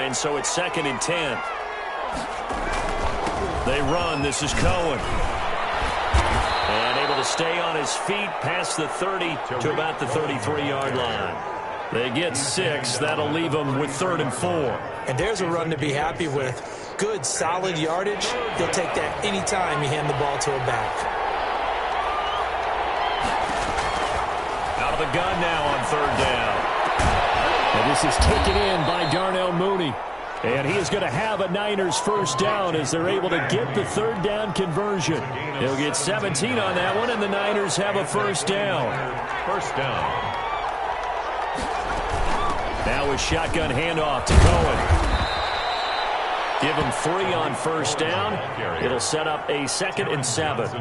line, so it's 2nd and 10. They run. This is Cohen. And able to stay on his feet past the 30 to about the 33-yard line. They get 6. That'll leave them with 3rd and 4. And there's a run to be happy with. Good, solid yardage. He'll take that anytime you hand the ball to a back. Out of the gun now on 3rd down. And this is taken in by Darnell Mooney. And he is going to have a Niners first down as they're able to get the 3rd down conversion. He'll get 17 on that one, and the Niners have a first down. First down. Now a shotgun handoff to Cohen. Give him 3 on first down. It'll set up a 2nd and 7.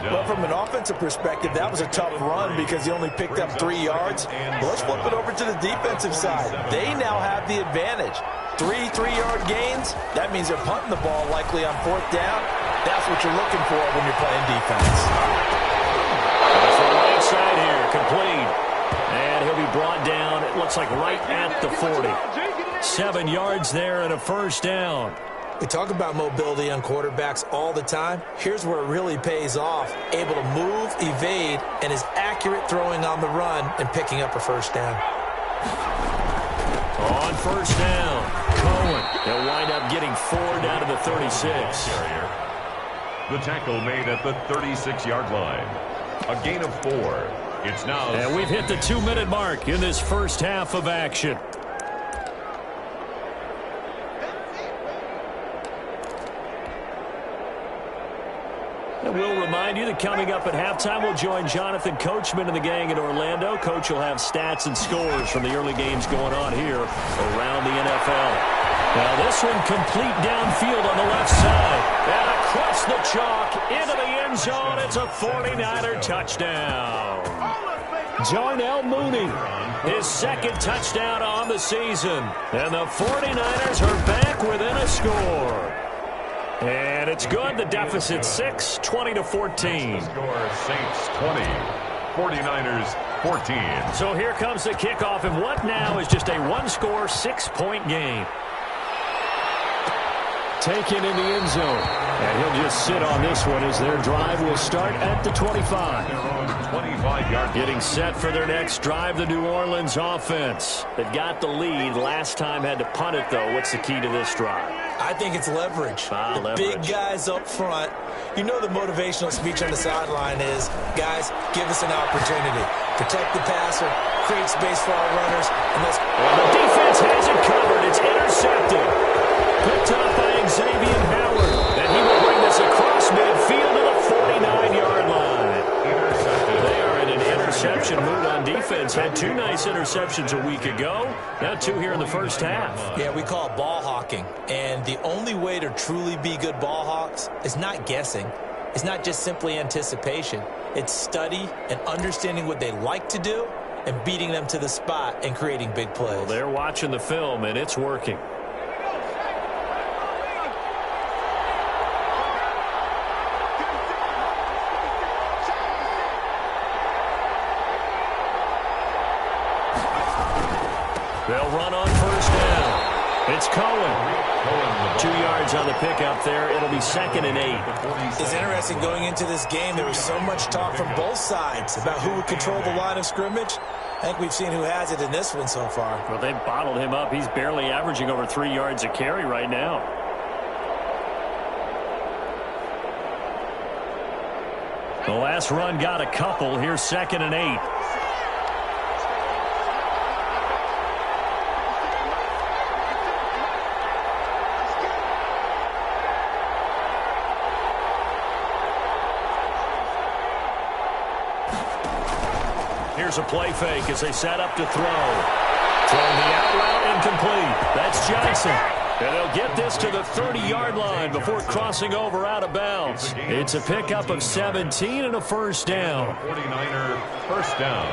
Well, from an offensive perspective, that was a tough run because he only picked up 3 yards. Well, let's flip it over to the defensive side. They now have the advantage. 3 3-yard gains. That means they're punting the ball likely on 4th down. That's what you're looking for when you're playing defense. That's the right side here, complete. And he'll be brought down, it looks like right at the 40. 7 yards there and a first down. We talk about mobility on quarterbacks all the time. Here's where it really pays off. Able to move, evade, and is accurate throwing on the run and picking up a first down. On first down, Cohen. He'll wind up getting 4 down to the 36. The tackle made at the 36-yard line. A gain of 4. It's now. And we've hit the 2-minute mark in this first half of action. And we'll remind you that coming up at halftime, we'll join Jonathan Coachman and the gang in Orlando. Coach will have stats and scores from the early games going on here around the NFL. Now this one complete downfield on the left side. And across the chalk into the end zone. It's a 49er touchdown. Darnell Mooney, his 2nd touchdown on the season. And the 49ers are back within a score. And it's good. The deficit 6, 20-14. Score Saints 20, 49ers 14. So here comes the kickoff, and what now is just a 1-score, 6-point game. Taken in the end zone. And he'll just sit on this one as their drive will start at the 25. 25-yard. Getting set for their next drive, the New Orleans offense. They've got the lead. Last time had to punt it, though. What's the key to this drive? I think it's leverage. The big guys up front. You know the motivational speech on the sideline is, guys, give us an opportunity. Protect the passer, create space for our runners, and let's... Well, the defense has it covered. It's intercepted. Picked up by Xavier Howard. And he will bring this across midfield to the 49-yard line. They are in an interception mood on defense. Had 2 nice interceptions a week ago. Now 2 here in the first half. Yeah, we call it ball hawking. And the only way to truly be good ball hawks is not guessing. It's not just simply anticipation. It's study and understanding what they like to do and beating them to the spot and creating big plays. Well, they're watching the film, and it's working. They'll run on first down. It's Cohen. 2 yards on the pickup there. It'll be 2nd and 8. It's interesting going into this game. There was so much talk from both sides about who would control the line of scrimmage. I think we've seen who has it in this one so far. Well, they've bottled him up. He's barely averaging over 3 yards a carry right now. The last run got a couple. Here's 2nd and 8. Here's a play fake as they set up to throw. Throwing the out route incomplete. That's Johnson. And they'll get this to the 30-yard line before crossing over out of bounds. It's a pickup of 17 and a first down. 49er first down.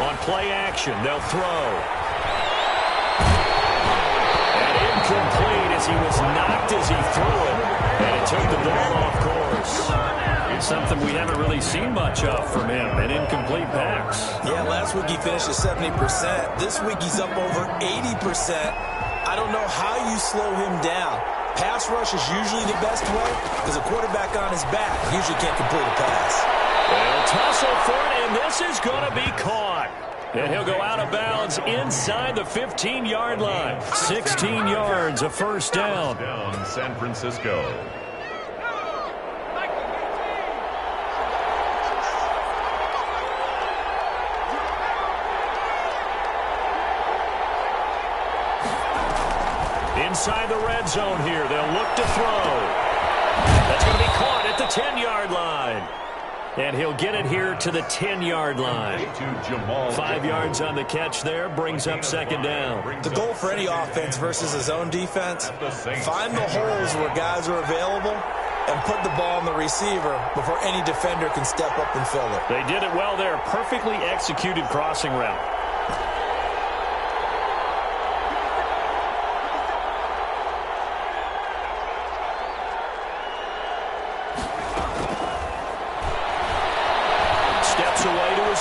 On play action, they'll throw. And incomplete as he was knocked as he threw it. And it took the ball off course. pass. It's something we haven't really seen much of from him, an incomplete pass. Yeah, last week he finished at 70%. This week he's up over 80%. I don't know how you slow him down. Pass rush is usually the best way because a quarterback on his back usually can't complete a pass. They'll tussle for it, and this is going to be caught. And he'll go out of bounds inside the 15-yard line. 16 yards, a first down. Down San Francisco. Inside the red zone here, they'll look to throw. That's going to be caught at the 10-yard line. And he'll get it here to the 10-yard line. 5 yards on the catch there, brings up second down. The goal for any offense versus his own defense, find the holes where guys are available and put the ball on the receiver before any defender can step up and fill it. They did it well there. Perfectly executed crossing route.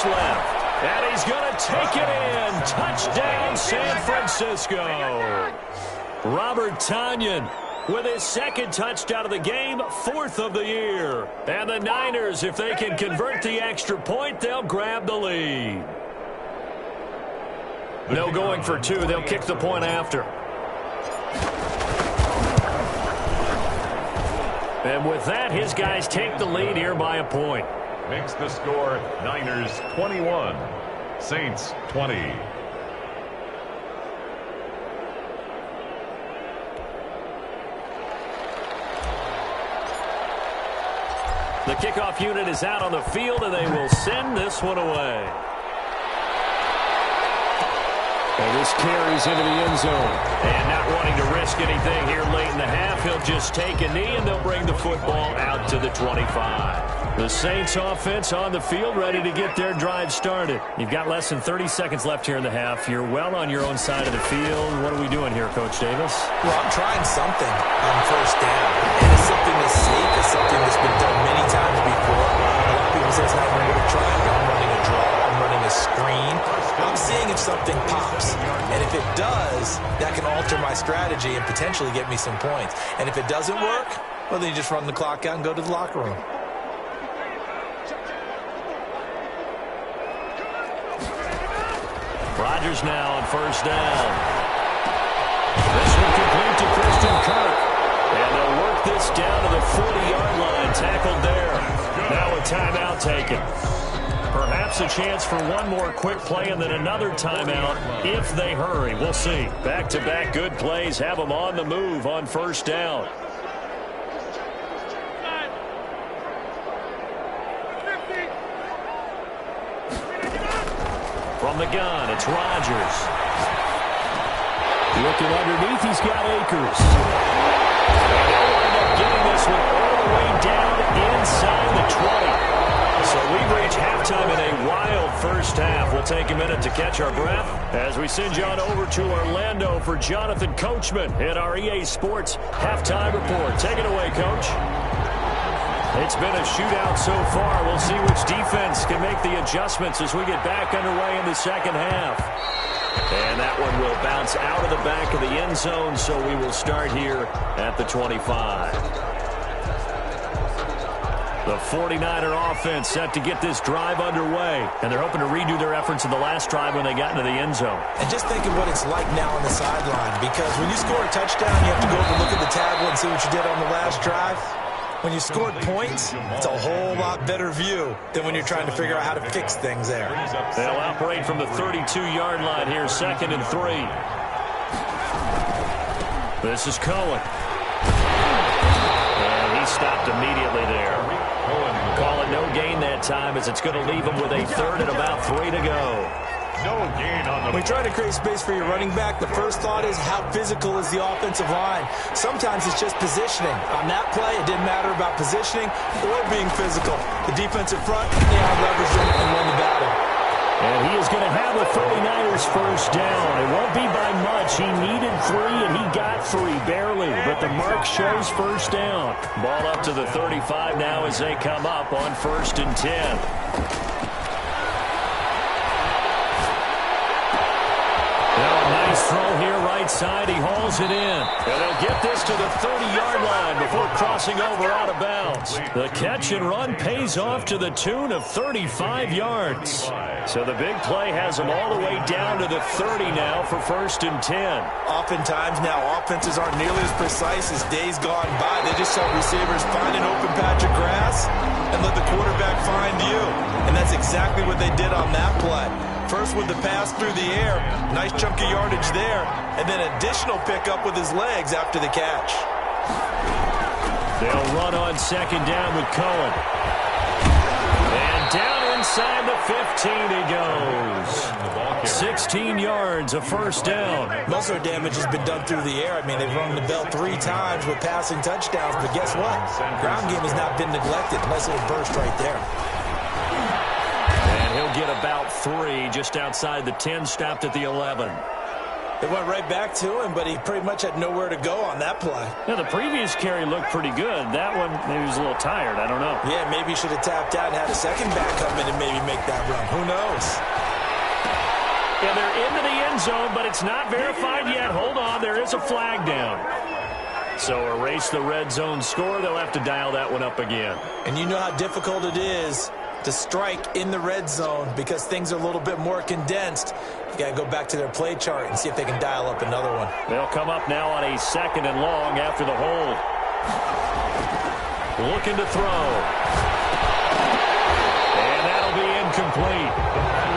Left. And he's going to take it in. Touchdown, San Francisco. Robert Tonyan with his second touchdown of the game, 4th of the year. And the Niners, if they can convert the extra point, they'll grab the lead. No going for 2. They'll kick the point after. And with that, his guys take the lead here by a point. Makes the score Niners 21, Saints 20. The kickoff unit is out on the field, and they will send this one away. And this carries into the end zone. And not wanting to risk anything here late in the half, he'll just take a knee, and they'll bring the football out to the 25. The Saints offense on the field, ready to get their drive started. You've got less than 30 seconds left here in the half. You're well on your own side of the field. What are we doing here, Coach Davis? Well, I'm trying something on first down. And it's something that's safe. It's something that's been done many times before. A lot of people say it's not even going to try. I'm running a draw. I'm running a screen. I'm seeing if something pops. And if it does, that can alter my strategy and potentially get me some points. And if it doesn't work, well, then you just run the clock out and go to the locker room. Rodgers now on first down. This one complete to Christian Kirk. And they'll work this down to the 40-yard line. Tackled there. Now a timeout taken. Perhaps a chance for one more quick play and then another timeout if they hurry. We'll see. Back-to-back good plays have them on the move on first down. From the gun, it's Rodgers. Looking underneath, he's got Akers. And they'll wind up getting this one all the way down inside the 20. So we've reached halftime in a wild first half. We'll take a minute to catch our breath as we send you on over to Orlando for Jonathan Coachman in our EA Sports Halftime Report. Take it away, Coach. It's been a shootout so far. We'll see which defense can make the adjustments as we get back underway in the second half. And that one will bounce out of the back of the end zone, so we will start here at the 25. The 49er offense set to get this drive underway, and they're hoping to redo their efforts in the last drive when they got into the end zone. And just think of what it's like now on the sideline, because when you score a touchdown, you have to go over and look at the tablet and see what you did on the last drive. When you scored points, it's a whole lot better view than when you're trying to figure out how to fix things there. They'll operate from the 32-yard line here, 2nd and 3. This is Cohen. And he stopped immediately there. Call it no gain that time as it's going to leave him with a 3rd and about 3 to go. No gain on the... When you try to create space for your running back, the first thought is how physical is the offensive line. Sometimes it's just positioning. On that play, it didn't matter about positioning or being physical. The defensive front, they out-leveraged him and won the battle. And he is going to have the 49ers first down. It won't be by much. He needed 3, and he got three, barely, but the mark shows first down. Ball up to the 35 now as they come up on 1st and 10. Nice throw here, right side. He hauls it in. And they'll get this to the 30-yard line before crossing over out of bounds. The catch and run pays off to the tune of 35 yards. So the big play has them all the way down to the 30 now for 1st and 10. Oftentimes now, offenses aren't nearly as precise as days gone by. They just saw receivers find an open patch of grass and let the quarterback find you. And that's exactly what they did on that play. First with the pass through the air, nice chunk of yardage there, and then additional pickup with his legs after the catch. They'll run on 2nd down with Cohen. And down inside the 15 he goes. 16 yards, a 1st down. Most of their damage has been done through the air. I mean, they've rung the bell 3 times with passing touchdowns, but guess what? Ground game has not been neglected. Nice little burst right there. He'll get about 3 just outside the 10, stopped at the 11. They went right back to him, but he pretty much had nowhere to go on that play. Yeah, the previous carry looked pretty good. That one, maybe he was a little tired. I don't know. Yeah, maybe he should have tapped out and had a second back come in and maybe make that run. Who knows? Yeah, they're into the end zone, but it's not verified yet. Hold on, there is a flag down. So erase the red zone score. They'll have to dial that one up again. And you know how difficult it is to strike in the red zone because things are a little bit more condensed. You got to go back to their play chart and see if they can dial up another one. They'll come up now on a 2nd and long after the hold. Looking to throw. And that'll be incomplete.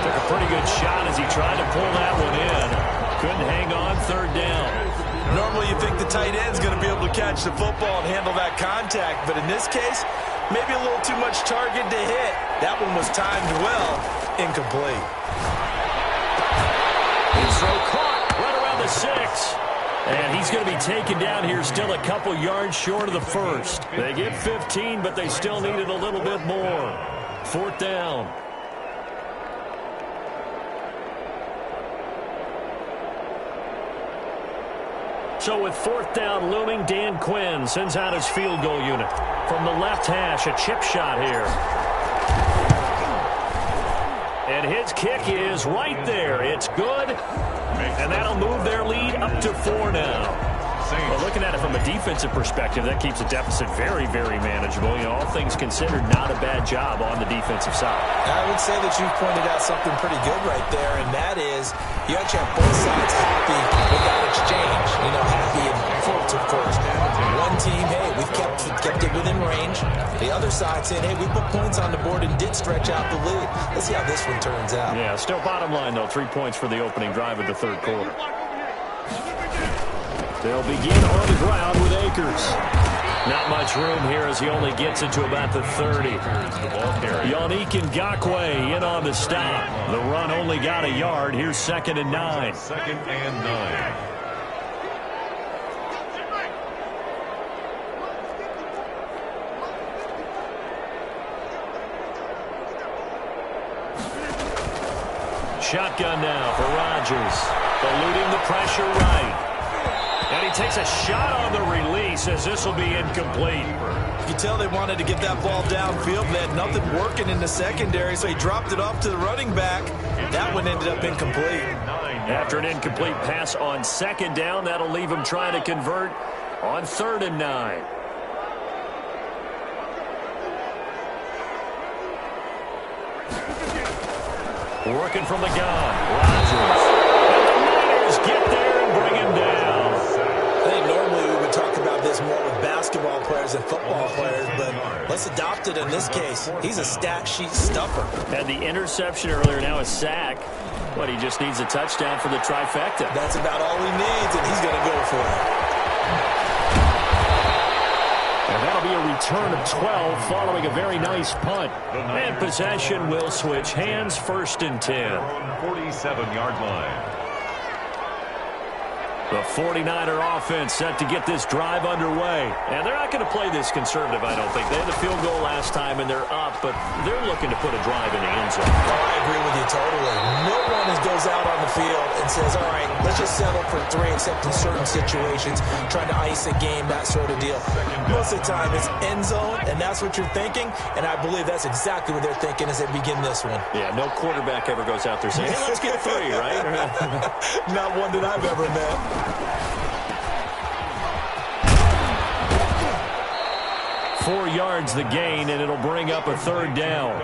Took a pretty good shot as he tried to pull that one in. Couldn't hang on 3rd down. Normally you think the tight end's going to be able to catch the football and handle that contact, but in this case, maybe a little too much target to hit. That one was timed well. Incomplete. His throw caught right around the 6. And he's going to be taken down here still a couple yards short of the 1st. They get 15, but they still needed a little bit more. 4th down. So with 4th down looming, Dan Quinn sends out his field goal unit. From the left hash, a chip shot here. And his kick is right there. It's good. And that'll move their lead up to 4 now. Well, looking at it from a defensive perspective, that keeps the deficit very, very manageable. You know, all things considered, not a bad job on the defensive side. I would say that you've pointed out something pretty good right there, and that is you actually have both sides happy with that exchange. You know, happy and fault, of course. One team, hey, we've kept it within range. The other side saying, hey, we put points on the board and did stretch out the lead. Let's see how this one turns out. Yeah, still bottom line, though, 3 points for the opening drive of the 3rd quarter. They'll begin on the ground with Akers. Not much room here as he only gets into about the 30. Yannick Ngakoue in on the stop. The run only got a yard. Here's 2nd and 9. 2nd and 9. Shotgun now for Rodgers. Eluding the pressure right. And he takes a shot on the release as this will be incomplete. You can tell they wanted to get that ball downfield. They had nothing working in the secondary, so he dropped it off to the running back. That one ended up incomplete. After an incomplete pass on 2nd down, that'll leave him trying to convert on 3rd and 9. Working from the gun, Rodgers. And the Niners get there and bring him down. I think normally we would talk about this more with basketball players and football players, but let's adopt it in this case. He's a stat sheet stuffer. Had the interception earlier, now a sack. But he just needs a touchdown for the trifecta. That's about all he needs, and he's going to go for it. And that'll be a return of 12 following a very nice punt. And possession will switch hands, 1st and 10. 47-yard line. The 49er offense set to get this drive underway. And they're not going to play this conservative, I don't think. They had a field goal last time, and they're up, but they're looking to put a drive in the end zone. Oh, I agree with you totally. No one goes out on the field and says, all right, let's just settle for 3, except in certain situations, trying to ice a game, that sort of deal. Most of the time, it's end zone, and that's what you're thinking, and I believe that's exactly what they're thinking as they begin this one. Yeah, no quarterback ever goes out there saying, hey, let's get 3, right? Not one that I've ever met. 4 yards the gain, and it'll bring up a 3rd down.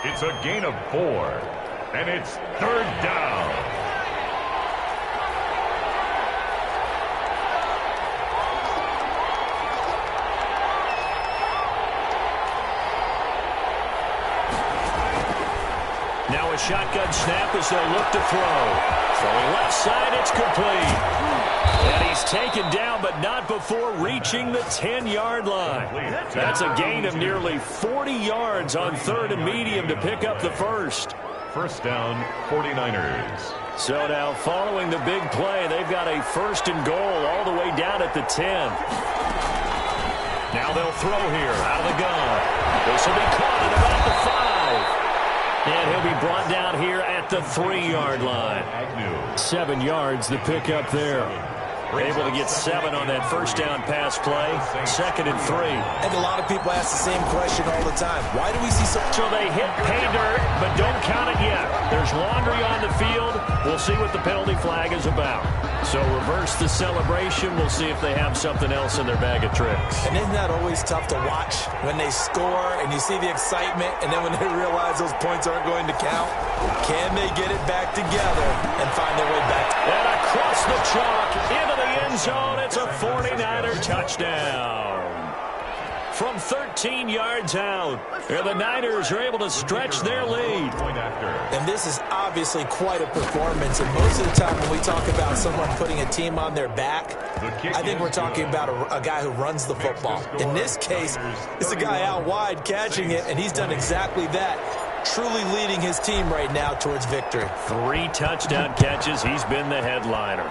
It's a gain of 4, and it's 3rd down. Now a shotgun snap as they'll look to throw. Throwing left side, it's complete. And he's taken down, but not before reaching the 10-yard line. That's a gain of nearly 40 yards on 3rd and medium to pick up the first. First down, 49ers. So now following the big play, they've got a 1st and goal all the way down at the 10. Now they'll throw here out of the gun. This will be caught at about the 5. And he'll be brought down here at the 3-yard line. 7 yards the pickup there. Able to get 7 on that first down pass play. 2nd and 3. And a lot of people ask the same question all the time. Why do we see so... So they hit pay dirt, but don't count it yet. There's laundry on the field. We'll see what the penalty flag is about. So reverse the celebration. We'll see if they have something else in their bag of tricks. And isn't that always tough to watch when they score and you see the excitement, and then when they realize those points aren't going to count? Can they get it back together and find their way back? And across the chalk into the end zone, it's a 49er touchdown. From 13 yards out, and the Niners are able to stretch their lead. And this is obviously quite a performance. And most of the time when we talk about someone putting a team on their back, I think we're talking about a guy who runs the football. In this case, it's a guy out wide catching it, and he's done exactly that. Truly leading his team right now towards victory. 3 touchdown catches. He's been the headliner.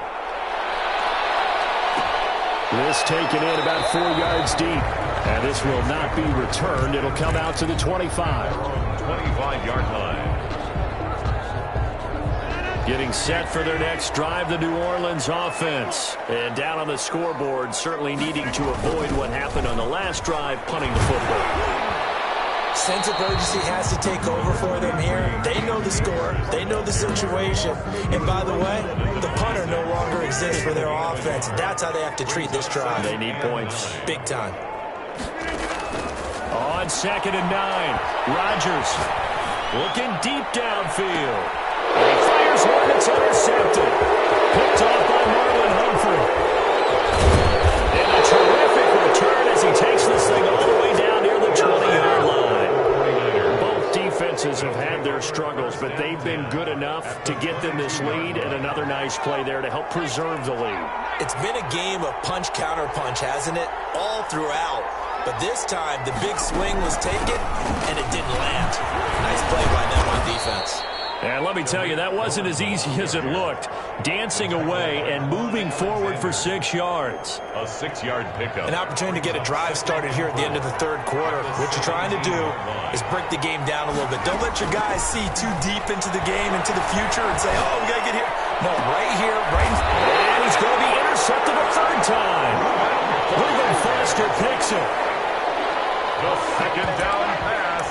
This taken in about 4 yards deep. And this will not be returned. It'll come out to the 25. 25-yard line. Getting set for their next drive, the New Orleans offense. And down on the scoreboard, certainly needing to avoid what happened on the last drive, punting the football. Sense of urgency has to take over for them here. They know the score. They know the situation. And by the way, the punter no longer exists for their offense. That's how they have to treat this drive. They need points. Big time. On 2nd and 9, Rodgers looking deep downfield. And he fires one that's intercepted. Picked off by Marlon Humphrey. And a terrific return as he takes this thing all the way down near the 20-yard line. Both defenses have had their struggles, but they've been good enough to get them this lead, and another nice play there to help preserve the lead. It's been a game of punch-counter-punch, hasn't it? All throughout. But this time, the big swing was taken, and it didn't land. Nice play by them on defense. And let me tell you, that wasn't as easy as it looked. Dancing away and moving forward for 6 yards. A 6-yard pickup. An opportunity to get a drive started here at the end of the 3rd quarter. What you're trying to do is break the game down a little bit. Don't let your guys see too deep into the game, into the future, and say, oh, we got to get here. No, right here, right in. And he's going to be intercepted a 3rd time. Ruben Foster picks it. The 2nd down pass.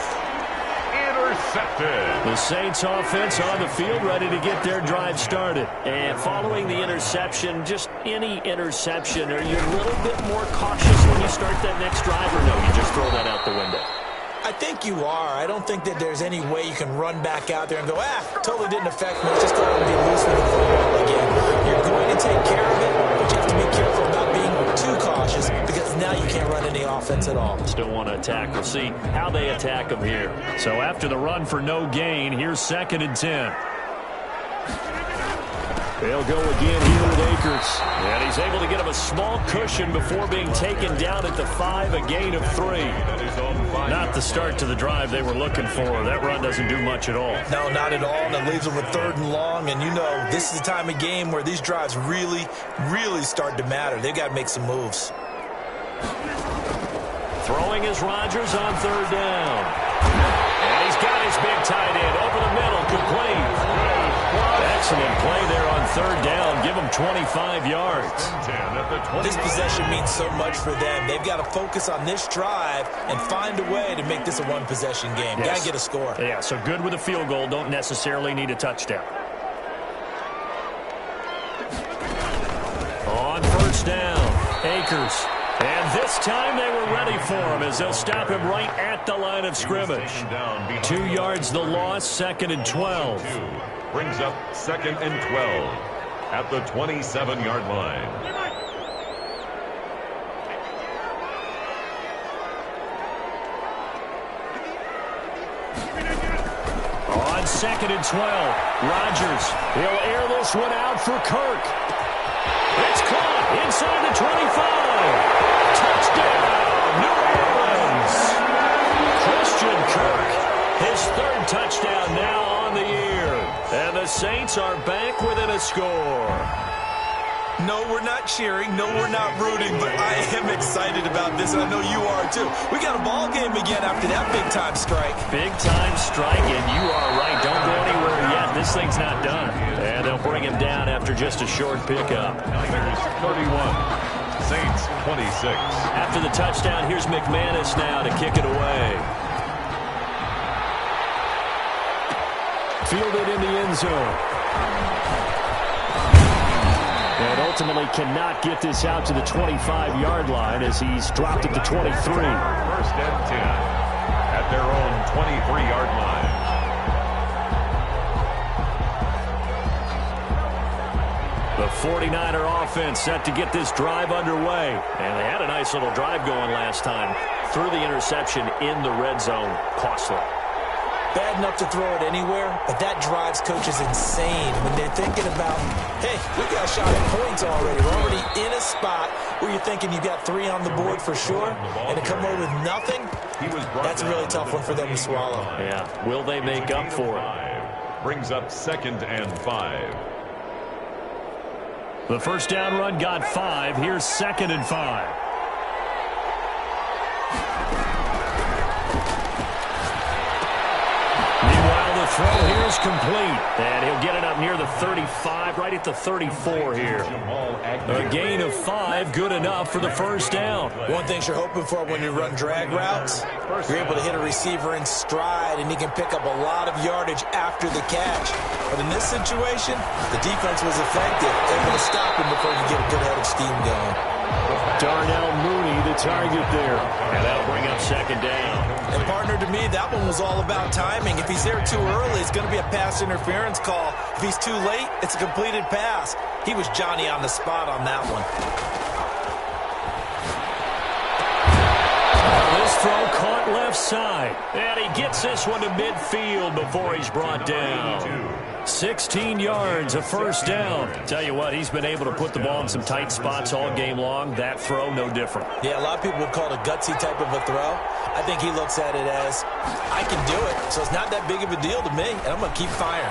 Intercepted. The Saints offense on the field ready to get their drive started. And following the interception, just any interception, are you a little bit more cautious when you start that next drive, or no, you just throw that out the window? I think you are. I don't think that there's any way you can run back out there and go, totally didn't affect me. Let's just go out and be loose with the football again. You're going to take care of it, but you have to be careful about being too cautious, because now you can't run any offense at all. Still want to attack. We'll see how they attack them here. So after the run for no gain, here's 2nd and 10. They'll go again here with Akers. And he's able to get him a small cushion before being taken down at the 5, a gain of 3. Not the start to the drive they were looking for. That run doesn't do much at all. No, not at all, and it leaves them with 3rd and long. And you know, this is the time of game where these drives really, really start to matter. They've got to make some moves. Throwing is Rodgers on 3rd down. And he's got his big tight end over the middle, complete. Excellent play there on 3rd down. Give him 25 yards. This possession means so much for them. They've got to focus on this drive and find a way to make this a one-possession game. Yes. Got to get a score. Yeah, so good with a field goal. Don't necessarily need a touchdown. On 1st down, Akers. And this time they were ready for him as they'll stop him right at the line of scrimmage. 2 yards the loss, 2nd and 12. Brings up 2nd and 12 at the 27-yard line. On 2nd and 12, Rodgers. He'll air this one out for Kirk. It's caught inside the 25. Touchdown, New Orleans. Christian Kirk, his 3rd touchdown now on the year. And the Saints are back within a score. No, we're not cheering. No, we're not rooting. But I am excited about this, and I know you are too. We got a ball game again after that big-time strike. Big-time strike, and you are right. Don't go anywhere yet. This thing's not done. And they'll bring him down after just a short pickup. Niners 31, Saints 26. After the touchdown, here's McManus now to kick it away. Fielded in the end zone. And ultimately cannot get this out to the 25-yard line as he's dropped at the 23. 1st and 10 at their own 23-yard line. The 49er offense set to get this drive underway. And they had a nice little drive going last time. Threw the interception in the red zone. Costly. Bad enough to throw it anywhere, but that drives coaches insane when they're thinking about, hey, we got a shot at points already. We're already in a spot where you're thinking you got 3 on the board for sure, and to come away with nothing, that's a really tough one for them to swallow. Yeah, will they make up for it? Brings up 2nd and 5. The 1st down run got 5. Here's 2nd and 5. The throw here is complete, and he'll get it up near the 35, right at the 34 here. A gain of 5, good enough for the 1st down. One thing you're hoping for when you run drag routes, you're able to hit a receiver in stride, and he can pick up a lot of yardage after the catch. But in this situation, the defense was effective, able to stop him before he get a good head of steam going. Darnell Mooney, the target there. And that'll bring up 2nd down. And partner, to me, that one was all about timing. If he's there too early, it's going to be a pass interference call. If he's too late, it's a completed pass. He was Johnny on the spot on that one. This throw caught left side. And he gets this one to midfield before he's brought down. 16 yards, a 1st down. Tell you what, he's been able to put the ball in some tight spots all game long. That throw, no different. Yeah, a lot of people would call it a gutsy type of a throw. I think he looks at it as, I can do it, so it's not that big of a deal to me, and I'm going to keep firing.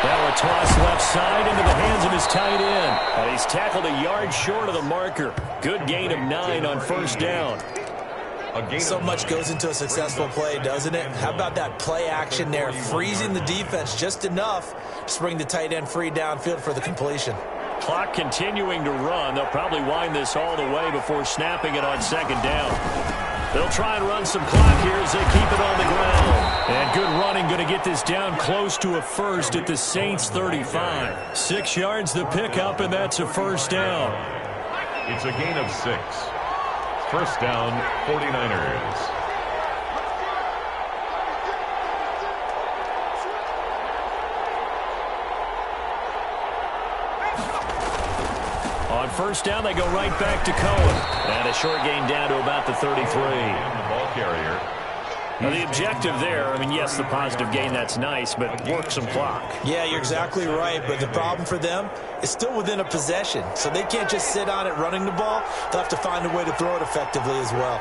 That will toss left side into the hands of his tight end. And he's tackled a yard short of the marker. Good gain of 9 on 1st down. So much goes into a successful play, doesn't it? How about that play action there, freezing the defense just enough to bring the tight end free downfield for the completion. Clock continuing to run. They'll probably wind this all the way before snapping it on 2nd down. They'll try and run some clock here as they keep it on the ground. And good running, going to get this down close to a 1st at the Saints 35. 6 yards the pickup, and that's a 1st down. It's a gain of 6. 1st down, 49ers. On 1st down, they go right back to Cohen. And a short gain down to about the 33. And the ball carrier Now, the objective there, I mean, yes, the positive gain, that's nice, but work some clock. Yeah, you're exactly right, but the problem for them is still within a possession, so they can't just sit on it running the ball. They'll have to find a way to throw it effectively as well.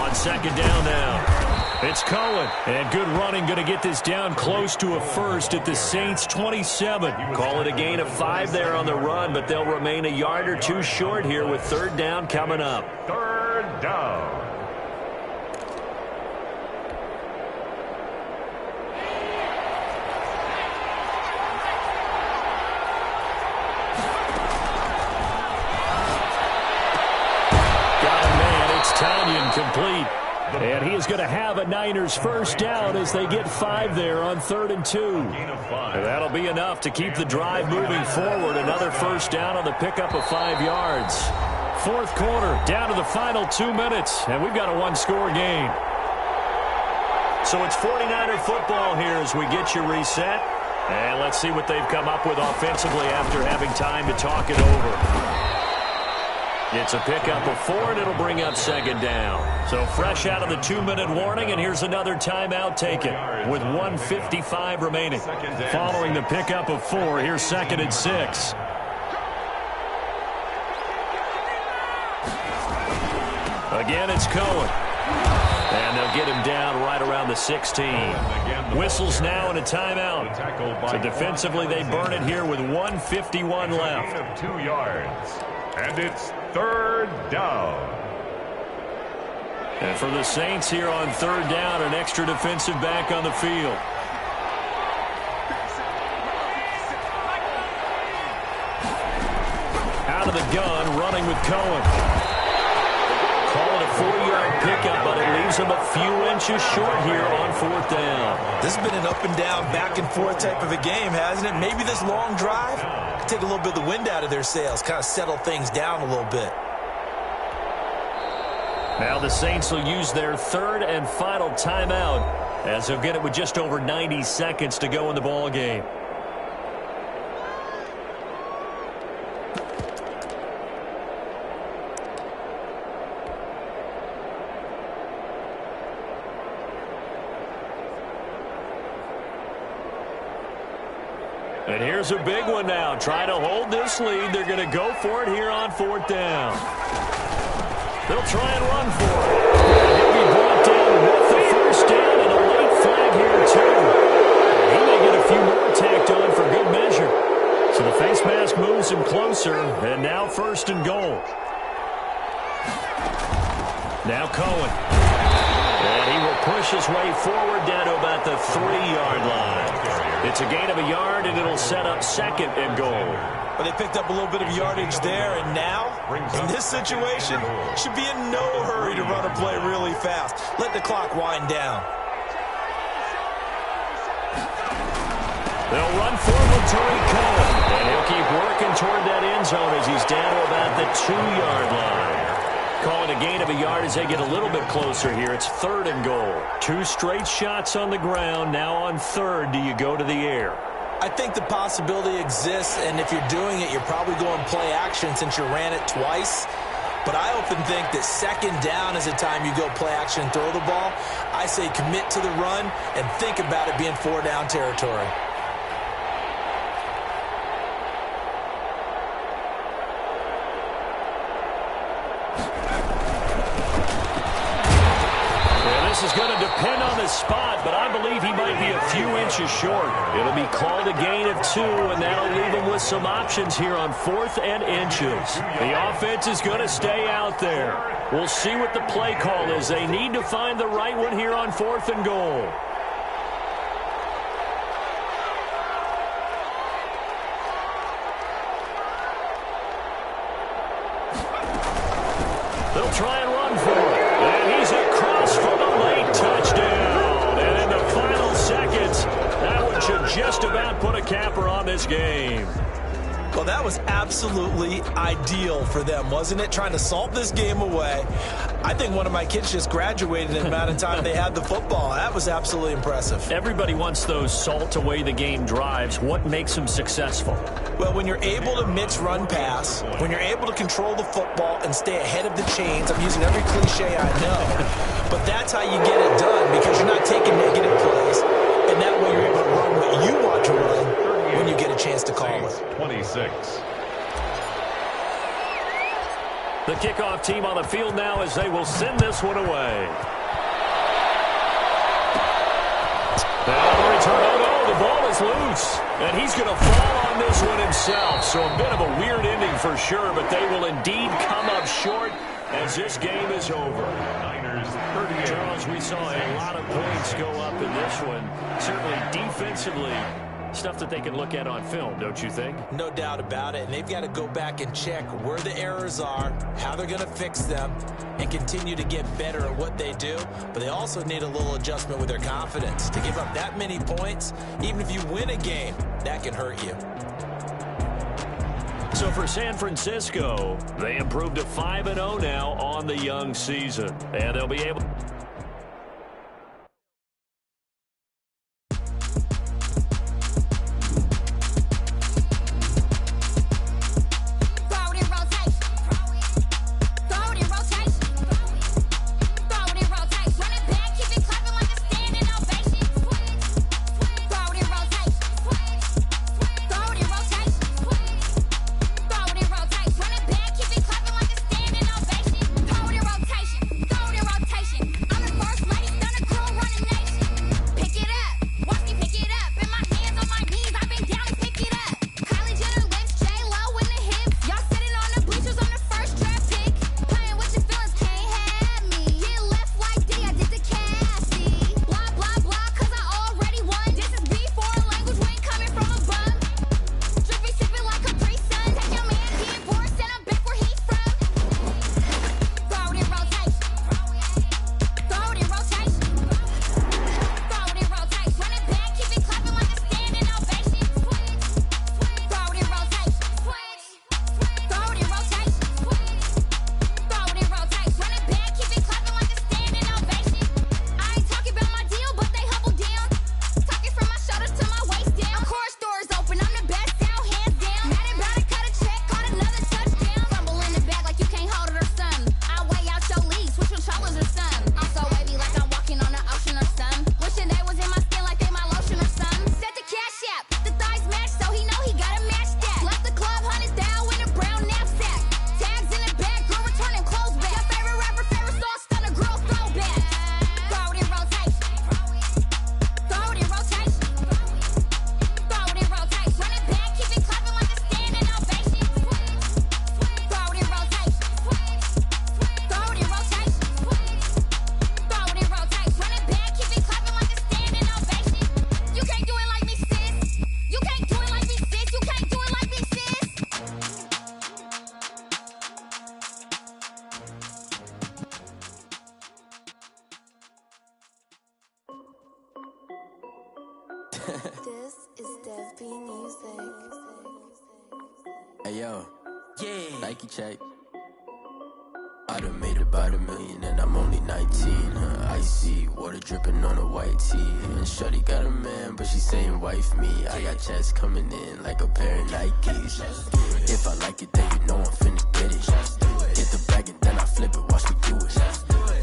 On second down now, it's Cohen, and good running, going to get this down close to a first at the Saints' 27. Call it a gain of 5 there on the run, but they'll remain a yard or two short here with third down coming up. Third down. Complete. And he is going to have a Niners first down as they get 5 there on 3rd and 2. And that'll be enough to keep the drive moving forward. Another first down on the pickup of 5 yards. Fourth quarter, down to the final 2 minutes, and we've got a one-score game. So it's 49er football here as we get you reset. And let's see what they've come up with offensively after having time to talk it over. It's a pickup of 4, and it'll bring up second down. So fresh out of the 2-minute warning, and here's another timeout taken with 1:55 remaining. Following the pickup of 4, here's 2nd and 6. Again, it's Cohen. And they'll get him down right around the 16. Whistles now and a timeout. So defensively, they burn it here with 1:51 left. Gain of 2 yards. And it's third down. And for the Saints here on third down, an extra defensive back on the field. Out of the gun, running with Cohen. Call it a 4-yard pickup, but it leaves him a few inches short here on 4th down. This has been an up-and-down, back-and-forth type of a game, hasn't it? Maybe this long drive could take a little bit of the wind out of their sails, kind of settle things down a little bit. Now the Saints will use their 3rd and final timeout as they'll get it with just over 90 seconds to go in the ball game. And here's a big one now. Trying to hold this lead. They're going to go for it here on 4th down. They'll try and run for it. And he'll be brought down with the first down and a late flag here, too. And he may get a few more tacked on for good measure. So the face mask moves him closer, and now 1st and goal. Now Cohen. And he will push his way forward down to about the 3-yard line. It's a gain of a yard, and it'll set up 2nd and goal. But they picked up a little bit of yardage there, and now, in this situation, should be in no hurry to run a play really fast. Let the clock wind down. They'll run forward to Cohen, and he'll keep working toward that end zone as he's down to about the 2-yard line. Call it a gain of a yard as they get a little bit closer here. It's 3rd and goal. 2 straight shots on the ground. Now on 3rd, do you go to the air? I think the possibility exists, and if you're doing it, you're probably going play action since you ran it twice. But I often think that 2nd down is the time you go play action and throw the ball. I say commit to the run and think about it being 4-down territory. Is going to depend on the spot, but I believe he might be a few inches short. It'll be called a gain of 2, and that'll leave him with some options here on 4th and inches. The offense is going to stay out there. We'll see what the play call is. They need to find the right one here on 4th and goal. They'll try and run for it. And he's across for the late touchdown. And in the final seconds, that one should just about put a capper on this game. Well, that was absolutely ideal for them, wasn't it? Trying to salt this game away. I think one of my kids just graduated in the amount of time they had the football. That was absolutely impressive. Everybody wants those salt away the game drives. What makes them successful? Well, when you're able to mix run pass, when you're able to control the football and stay ahead of the chains, I'm using every cliche I know, but that's how you get it done because you're not taking negative plays, and that way you're able to run what you want to run when you get a chance to call it. 26. The kickoff team on the field now as they will send this one away. And the return. Oh, no, the ball is loose. And he's going to fall on this one himself. So a bit of a weird ending for sure, but they will indeed come up short as this game is over. Niners 38. Charles, we saw a lot of points go up in this one. Certainly defensively, stuff that they can look at on film, don't you think? No doubt about it, and they've got to go back and check where the errors are, how they're going to fix them, and continue to get better at what they do. But they also need a little adjustment with their confidence. To give up that many points, even if you win a game, that can hurt you. So for San Francisco, they improved to 5-0 now on the young season, and they'll be able... This is Dev B Music. Hey yo, yeah, Nike check. I done made about $1 million and I'm only 19. Icy water dripping on a white tee. And shorty got a man, but she saying wife me. I got checks coming in like a pair of Nikes. If I like it, then you know I'm finna get it. Get the bag and then I flip it, watch me do it.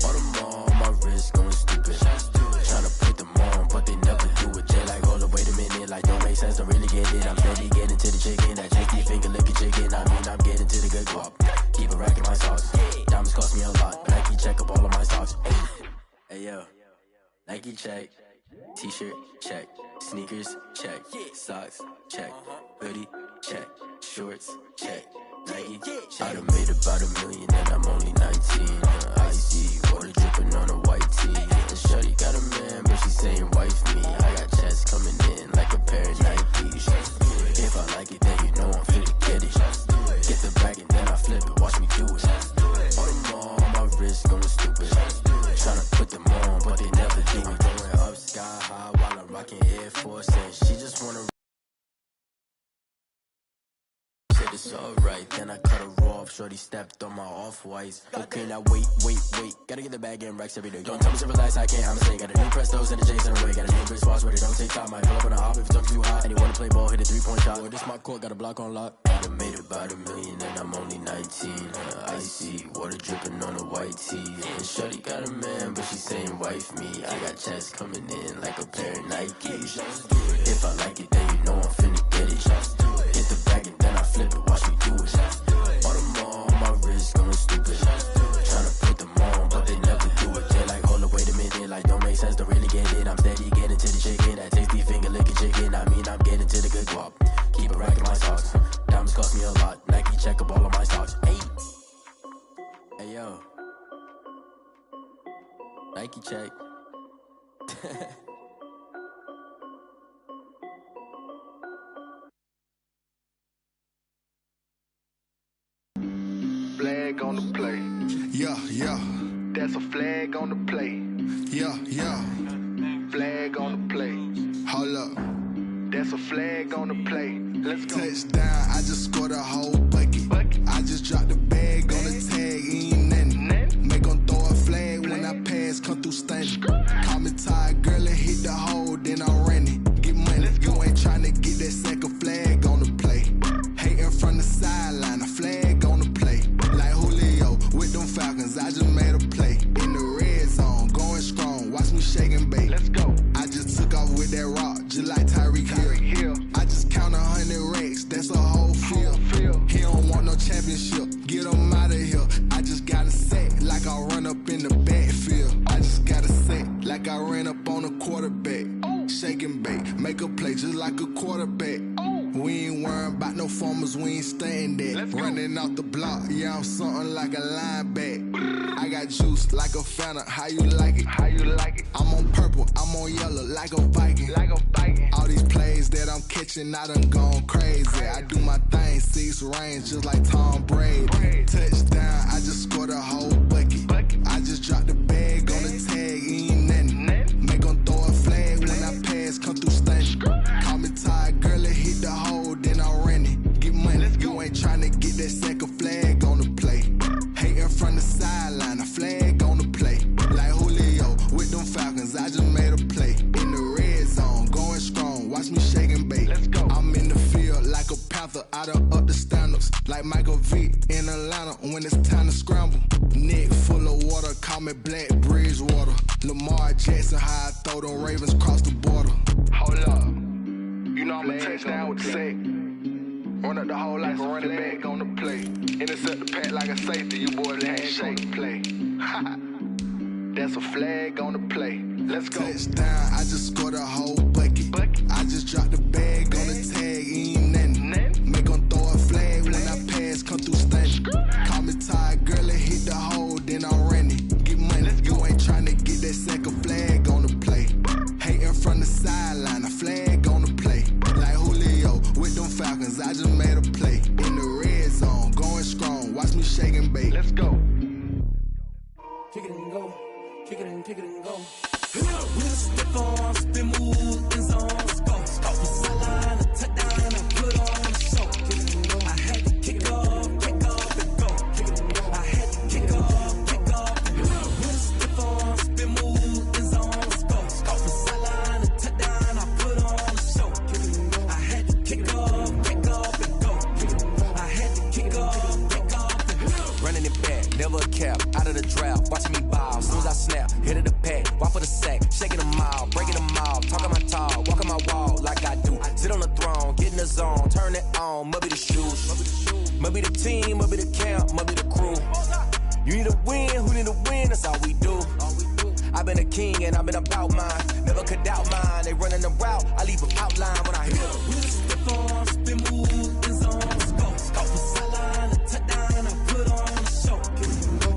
All them all on my wrist going stupid. Tryna put them on, but they never do it. Jay like, hold up, wait a minute, like don't make sense, don't really get it. I'm steady getting to the chicken, that tasty finger licking chicken. I mean, I'm getting to the good guap. Keep a rack in my socks. Diamonds cost me a lot. Nike check up all of my socks. Hey yo, Nike check. T-shirt check. Sneakers check. Socks check. Hoodie check. Shorts check. Nike. I done made about $1 million and I'm only 19. Icy water dripping on a white tee. And shorty got a man, but she saying wife me. I got checks coming in like a pair of Nikes. If I like it, then you know I'm finna get it. Get the bag and then I flip it, watch me do it. All them all on my wrist going stupid. Tryna put them on, but they never do it. Going up sky high while I'm rocking Air Force. And she just wanna It's alright, then I cut her off. Shorty stepped on my off-whites. Okay, now wait. Gotta get the bag in racks every day. Don't tell me to relax, I can't, I'ma say. Got a new Prestos and the J's in the way. Got a new Chris Foss, where they don't take time. Might pull up on a hop if it's up too hot. And you wanna play ball, hit a 3-point shot. Well, this my court, got a block on lock. I done made about $1 million and I'm only 19. Icy, water dripping on a white tee. And shorty got a man, but she saying wife me. I got checks coming in like a pair of Nikes. If I like it, then you know I'm finna get it. Hit the bag and then I flip it, watch me do it. On the mall, my wrist going stupid. Tryna put them on, but they never do it. They're like, hold up, wait a minute, like don't make sense, don't really get it. I'm steady getting to the chicken, that tasty finger licking chicken. I mean, I'm getting to the good guap. Keep a rack in my socks. Diamonds cost me a lot. Nike check up all of my stocks. Hey yo, Nike check. Flag on the play. Yeah. That's a flag on the play. Yeah. Flag on the play. Hold up. That's a flag on the play. Let's go. Touchdown, I just scored a whole bucket. I just dropped the bag on the tag, ain't nothing. Make 'em throw a flag when I pass, come through stunning. Call me tired, girl, and hit the hole, then I'm running. Get money, you ain't tryna get that second flag on the play. Hating from the sideline, a flag on the play. Like Julio with them Falcons, I just made a play. In the red zone, going strong, watch me shake and bake. Let's go. I just took off with that rock, just like Tyreek Hill. I just count 100 racks, that's a whole field. He don't want no championship, get him out of here. I just got a set, like I run up in the backfield. I just got a set, like I ran up on a quarterback. Shake and bake, make a play just like a quarterback. We ain't worrying about no formers, we ain't staying there. Running off the block, yeah, I'm something like a linebacker. I got juice like a Fanta, how you like it? I'm on purple, I'm on yellow, like a Viking. All these plays that I'm catching, I done gone crazy. I do my thing, 6 range, just like Tom Brady. Touchdown, I just scored a whole bucket. I just dropped the bag on the tag, ain't nothing. Make 'em throw a flag when I pass, come through stunning. Call me tired, girl, and hit the hole, then I'm running. Get money, you ain't tryna get that second flag on the play. Hating from the sideline, a flag on the play. Like Julio with them Falcons, I just made a play. In the red zone, going strong, watch me shake and bake. Let's go. I'm in the field like a panther, I done up the standards. Like Michael Vick in Atlanta when it's time to scramble. Neck full of water, call me Black Bridgewater. Lamar Jackson, how I throw them Ravens across the border. Hold up. You know I'm a touchdown with the sack. Run up the hole like a running back on the play. Intercept the pack like a safety, you boys handshake the play. That's a flag on the play. Let's go. Touchdown, I just scored a whole bucket. I just dropped the bag on the tag, ain't nothing. Make 'em throw a flag when I pass, come through stunning. Call me tired, girl, and hit the hole, then I'm running. Get money, you ain't tryna get that second flag on the play. Hating from the sideline, a flag on the play. Like Julio with them Falcons, I just made a play. In the red zone, going strong, watch me shake and bake. Let's go. Kick it and go, kick it and go. We'll step on, spin, move, in zone, let's go. Off the sideline, a touchdown, I put on the show. Kick it and go. I had to kick off and go. Kick it and go. I had to kick off and go. We'll step on, spin, move, in zone, let's go. Off the sideline, a touchdown, I put on the show. Kick it and go. I had to kick off and go. Kick it and go. I had to kick off and go. Running it back, never a cap, out of the draft, watching me ball. Soon as I snap, hit of the pack, walk for the sack, shaking them all, breaking them all, talking my talk, walking my wall like I do. Sit on the throne, get in the zone, turn it on, must be the shoes, must be the team, must be the camp, must be the crew. You need a win, who need a win, that's all we do. I've been a king and I've been about mine, never could doubt mine. They running the route, I leave them outline when I hear them. We'll step on, spin, move, in zone, let's go. Off the sideline, a touchdown, I put on the show.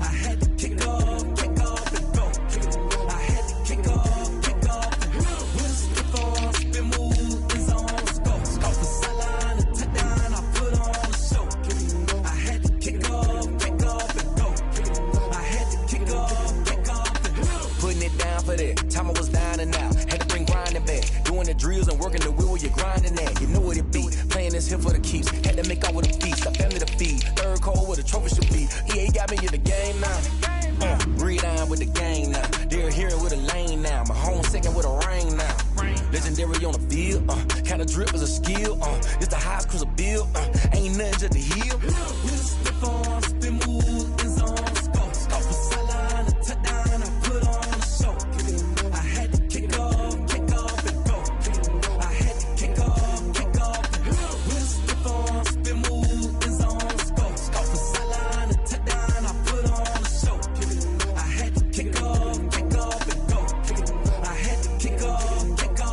I had to kick off and go. Kick it and go. I had to kick off and go. We'll step on, spin, move, in zone, let's go. Off the sideline, a touchdown, I put on the show. I had to kick off and go. I had to kick off and go. Putting it down for that, time I was down and out, had to bring grinding back, doing the drills and working the wheel with your is here for the keeps. Had to make out with a feast, a family to feed. Third cold where the trophy should be. EA got me in the game now. Breathe on with the game now. They're here with a lane now. My home second with a rain now. Legendary on the field. Kinda drip is a skill. It's the highest cruiser bill. Ain't nothing just to heal. Step on, spin move, in zone, go. Off a sideline, a touchdown, I put on a show. I had to kick off and go. I had to kick off and go. Step on, spin move, in zone, go. Off a sideline, a touchdown, I put on a show. I had to kick off and go. I had to kick off and go.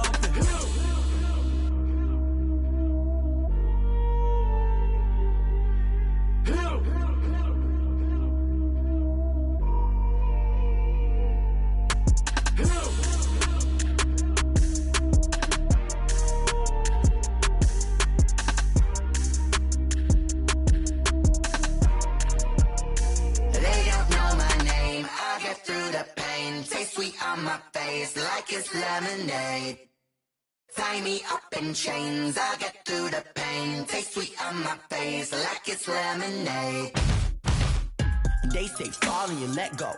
Like it's lemonade. Tie me up in chains, I get through the pain. Taste sweet on my face like it's lemonade. They say fall and you let go,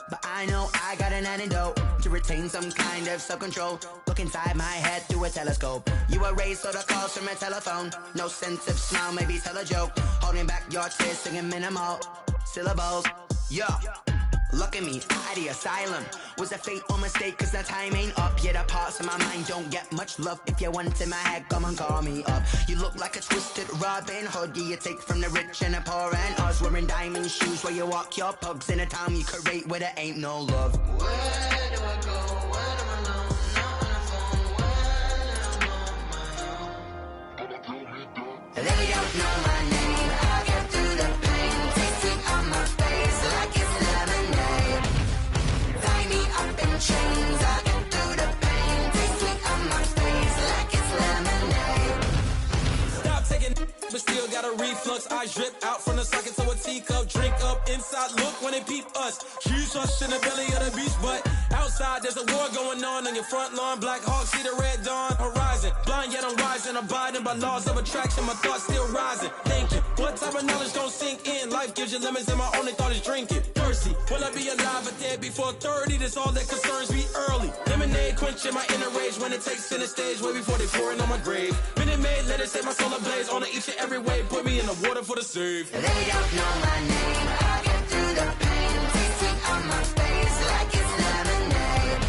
but I know I got an antidote to retain some kind of self-control. Look inside my head through a telescope. You erase all the calls from a telephone. No sense of smile, maybe tell a joke. Holding back your tears, singing minimal syllables. Yeah. Look at me, out of the asylum. Was a fate or mistake, cause the time ain't up. Yet the parts of my mind don't get much love. If you want in my head, come and call me up. You look like a twisted Robin Hood. Yeah, you take from the rich and the poor and us. Wearing diamond shoes where you walk your pugs. In a town you create where there ain't no love. Where do I go? When I'm alone? Not on the phone. When I'm on my own. They don't know my name. I get through the pain. Taste sweet on my face like it's lemonade. Tie me up in chains. I get through the pain. Taste sweet on my face like it's lemonade. Stop taking but still got a reflux. I drip out from the socket to a teacup. Drink up inside, look when they peep us. Shoes us in the belly of the beast, but outside there's a war going on your front lawn. Black Hawk, see the red dawn horizon. Blind yet I'm rising, abiding by laws of attraction. My thoughts still rising. Thinking, what type of knowledge gon' sink in? Life gives you lemons and my only thought is drinking. Thirsty, will I be alive or dead before 30? That's all that concerns me early. Lemonade quenching my inner rage when it takes center stage way before they pour it on my grave. Minute Maid, let it set my soul ablaze on each and every way. Put me in the water for the save. They don't know my name. I get through the pain. Taste sweet on my face like it's lemonade.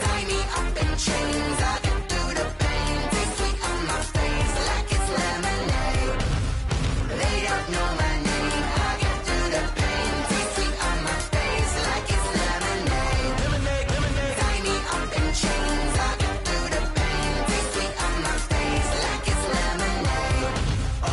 Tie me up in chains. I get through the pain. Taste sweet on my face like it's lemonade. They don't know my name. I get through the pain. Taste sweet on my face like it's lemonade. Tie me up in chains. I get through the pain. Taste sweet on my face like it's lemonade. Oh.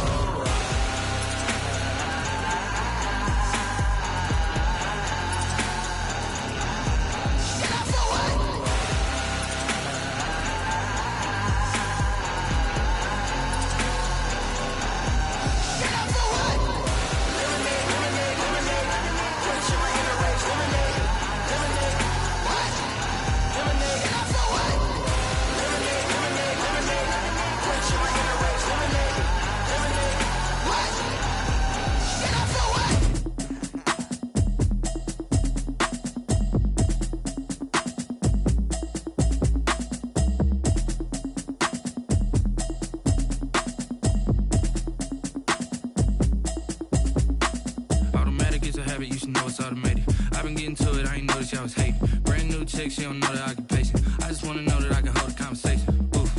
Automatic is a habit, you should know it's automated. I've been getting to it, I ain't noticed y'all was hating. Brand new chick, she don't know the occupation. I just wanna know that I can hold a conversation. Oof,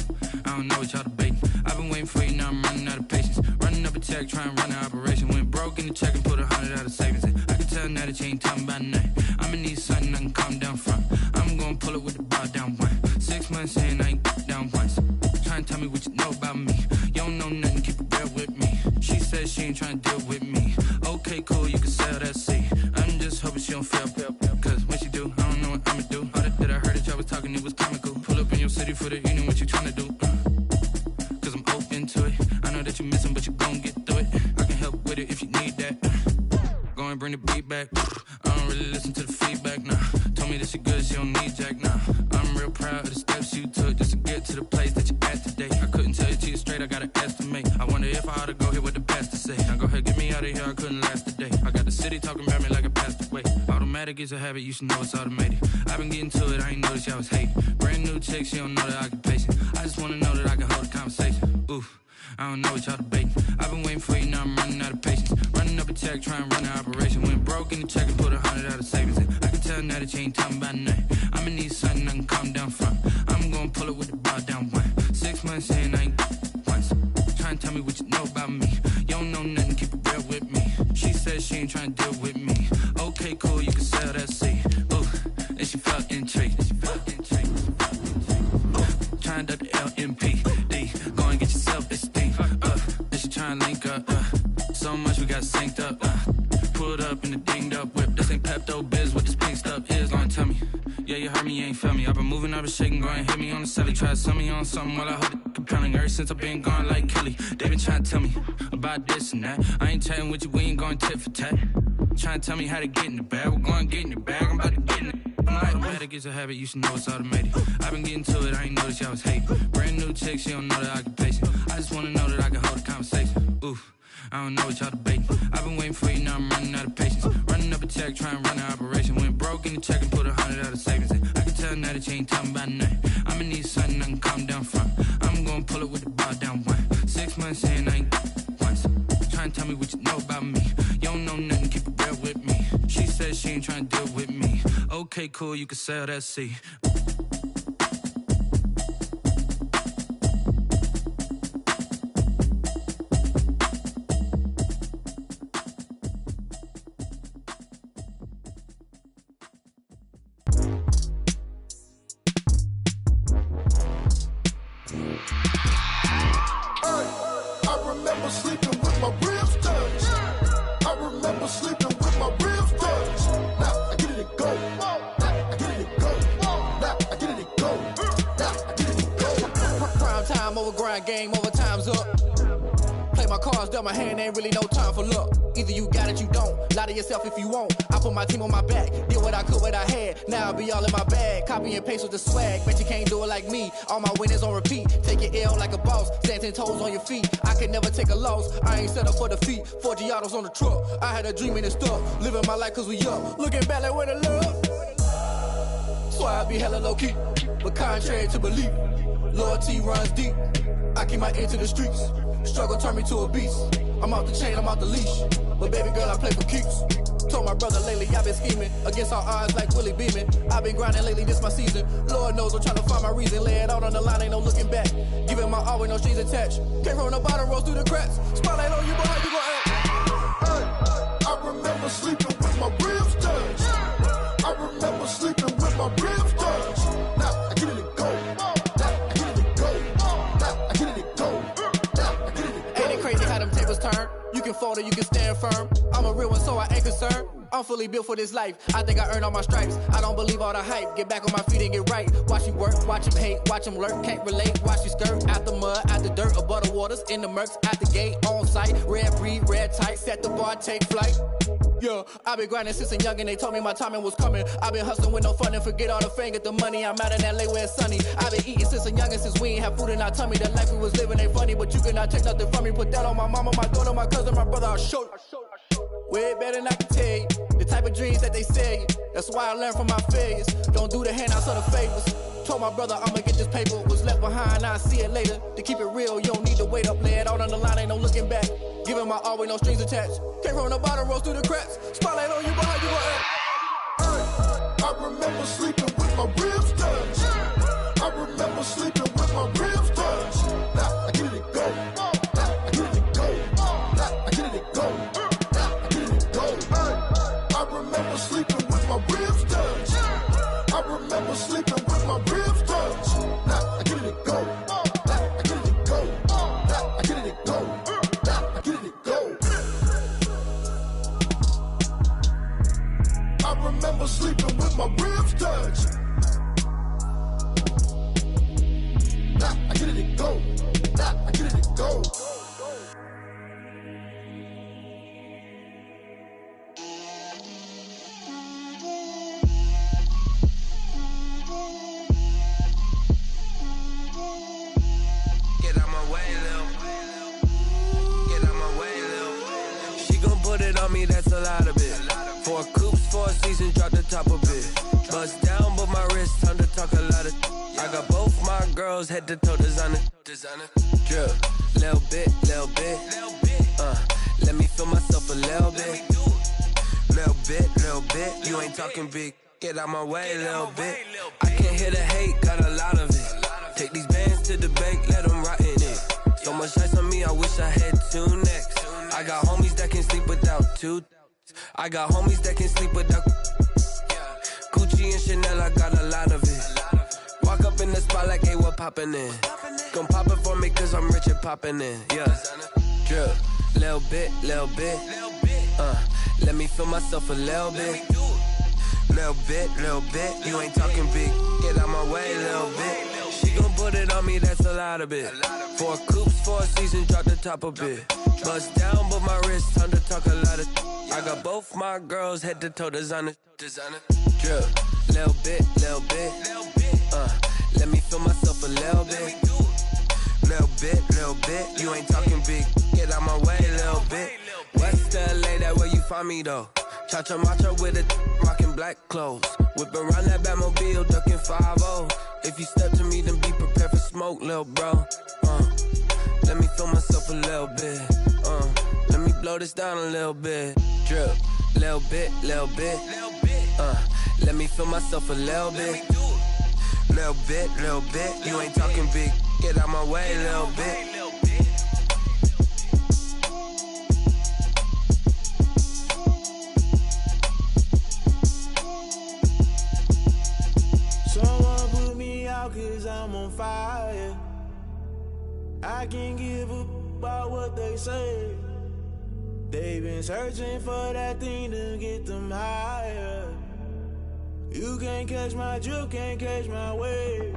I don't know what y'all debating. I've been waiting for you, now I'm running out of patience. Running up a check, trying to run an operation. Went broke in the check and put 100 out of savings. I can tell now that you ain't talking about nothing. I'ma need something I can calm down from. I'm gonna pull it with the bar down one. 6 months in, I ain't down once. Trying to tell me what you know about me. You don't know nothing, keep it real with me. She says she ain't trying to deal with me. Okay, cool, you can sell that seat. I'm just hoping she don't fail. Cause when she do, I don't know what I'ma do. All that I heard that y'all was talking, it was comical. Pull up in your city for the evening, what you trying to do? Cause I'm open to it. I know that you missing, but you gon' get through it. I can help with it if you need that. Go and bring the beat back. I don't really listen to the feedback, nah. Told me that she good, she don't need Jack, nah. I'm real proud of the steps you took just to get to the place that you at today. I couldn't tell you till you straight, I gotta estimate. I wonder if I ought to go here with the pastor say. Now go ahead, get me out of here, I couldn't last a day. I got the city talking about me like a passed away. Automatic is a habit, you should know it's automated. I've been getting to it, I ain't noticed y'all was hating. Brand new chick, she don't know the occupation. I just wanna know that I can hold a conversation. Oof, I don't know what y'all debating. I've been waiting for you, now I'm running out of patience. Running up a check, trying to run an operation. Went broke in the check and put 100 out of savings in. I can tell now that you ain't talking about nothing. I'ma need something I can calm down from. I'm gonna pull it with the bar down one. 6 months in, I ain't once. Trying to tell me what you know about me. You don't know nothing, keep it real with me. She said she ain't trying to deal with me. Okay, cool, you can sell that seed. Ooh, and she felt intrigued. Trying to the LMPD. Go and get your self-esteem. And she trying to link up. So much we got synced up. Pulled up in the dinged up whip. This ain't Pepto-Biz, what this pink stuff is. Long tell me. Yeah, you heard me, you ain't felt me. I've been moving, I've been shaking, go and hit me on the celly. Try to sell me on something while I hold it compelling. Ever since I've been gone like Kelly, they been trying to tell me about this and that. I ain't chatting with you, we ain't going tit for tat. Trying to tell me how to get in the bag. We're going to get in the bag, I'm about to get in it. Automatic is a habit, you should know it's automated. I've been getting to it, I ain't noticed y'all was hating. Brand new chick, she don't know the occupation. I just wanna know that I can hold a conversation. Oof, I don't know what y'all debating. I've been waiting for you, now I'm running out of patience. Running up a check, trying to run an operation. Went broke in the check and put 100 out of savings in. I can tell now that you ain't talking about nothing. I'ma need something I can calm down from. I'm gonna pull it with the bar down one. 6 months in, I ain't once. Trying to tell me what you know about me. You don't know nothing, keep it real with me. She said she ain't trying to deal with me. Okay, cool, you can sell that seed. Game over, time's up. Play my cards, dealt my hand, ain't really no time for luck. Either you got it, you don't. Lie to yourself if you won't. I put my team on my back, did what I could, what I had. Now I'll be all in my bag. Copy and paste with the swag. Bet you can't do it like me. All my winners on repeat. Take your L like a boss. Stand 10 toes on your feet. I could never take a loss. I ain't set up for defeat. 4 Giottos on the truck. I had a dream and it's stuck. Living my life cause we up. Looking back like where the love. So I be hella low key. But contrary to belief, loyalty runs deep. I keep my ear to the streets. Struggle turned me to a beast. I'm out the chain, I'm out the leash. But baby girl, I play for keeps. Told my brother lately, I've been scheming against all odds like Willie Beeman. I've been grinding lately, this my season. Lord knows I'm trying to find my reason. Lay it out on the line, ain't no looking back. Giving my all with no strings attached. Came from the bottom, rose through the cracks. Spotlight on you, but how you gon' act? Hey, I remember sleeping with my ribs touched. I remember sleeping with my ribs touched. Now I get it and go. Turn. You can fold or you can stand firm. I'm a real one, so I ain't concerned. I'm fully built for this life. I think I earned all my stripes. I don't believe all the hype. Get back on my feet and get right. Watch you work, watch him hate, watch him lurk. Can't relate, watch you skirt. Out the mud, out the dirt, above the waters, in the murks, out the gate, on site. Red breed, red tight, set the bar, take flight. Yeah, I've been grinding since a young and they told me my timing was coming. I've been hustling with no fun and forget all the fame, get the money. I'm out in LA where it's sunny. I've been eating since a young and since we ain't have food in our tummy. The life we was living ain't funny, but you cannot take nothing from me. Put that on my mama, my daughter, my cousin, my brother, I'll show you. Way better than I can tell you. The type of dreams that they sell you. That's why I learned from my failures. Don't do the handouts or the favors. Told my brother I'ma get this paper. Was left behind, I'll see it later. To keep it real, you don't need to wait up. Lay it out on the line, ain't no looking back. Giving my all with no strings attached. Came from the bottom, rose through the cracks. Spotlight on you, but how you gon' act? Hey, I remember sleeping with my ribs touched. I remember sleeping with my ribs touched. Now I get it and go. Now I get it and go. Now I get it and go. Now I get it and go. Hey, I remember sleeping with my ribs touched. I remember sleeping with my ribs touched. Now I get it and go. Now I get it and go. Now I get it and go. Now I get it and go. I remember sleeping with my ribs touched. Now I get it and go. Now I get it and go. on me, that's a lot of it. 4 coops, 4 seasons, drop the top of it. Bust down, but my wrist, time to talk a lot of. I got both my girls head to toe designer. Drip, little bit. Let me feel myself a little bit. Little bit. You ain't talking big. Get out my way, little bit. I can't hear the hate, got a lot of it. Take these bands to the bank, let them rot in it. So much ice on me, I wish I had 2 necks. I got homies that can sleep without 2. I got homies that can sleep without Gucci and Chanel, I got a lot of it. Walk up in the spot like, hey, what poppin' in? Gon' pop it for me cause I'm rich and poppin' in. Yeah, drip, little bit. Let me feel myself a little bit. Little bit. You ain't talking big. Get out my way, little bit. She gon' put it on me, that's a lot of it. 4 coops, 4 seasons, drop the top a bit. Bust down, but my wrist, time to talk a lot of. I got both my girls head to toe designer. Drip, little bit. Let me feel myself a little bit. Little bit. You ain't talking big. Get out my way, little bit. West LA, that where you find me though. Cha-cha macha with a rockin' black clothes. Whip around that Batmobile, ducking 5-0. If you step to me, then be prepared for smoke, lil' bro. Let me feel myself a little bit. Let me blow this down a little bit. Drip, little bit. Let me feel myself a little bit. Little bit. You ain't talking big. Get out my way, little bit. Someone put me out cause I'm on fire. I can't give up about what they say. They've been searching for that thing to get them higher. You can't catch my drift, can't catch my wave.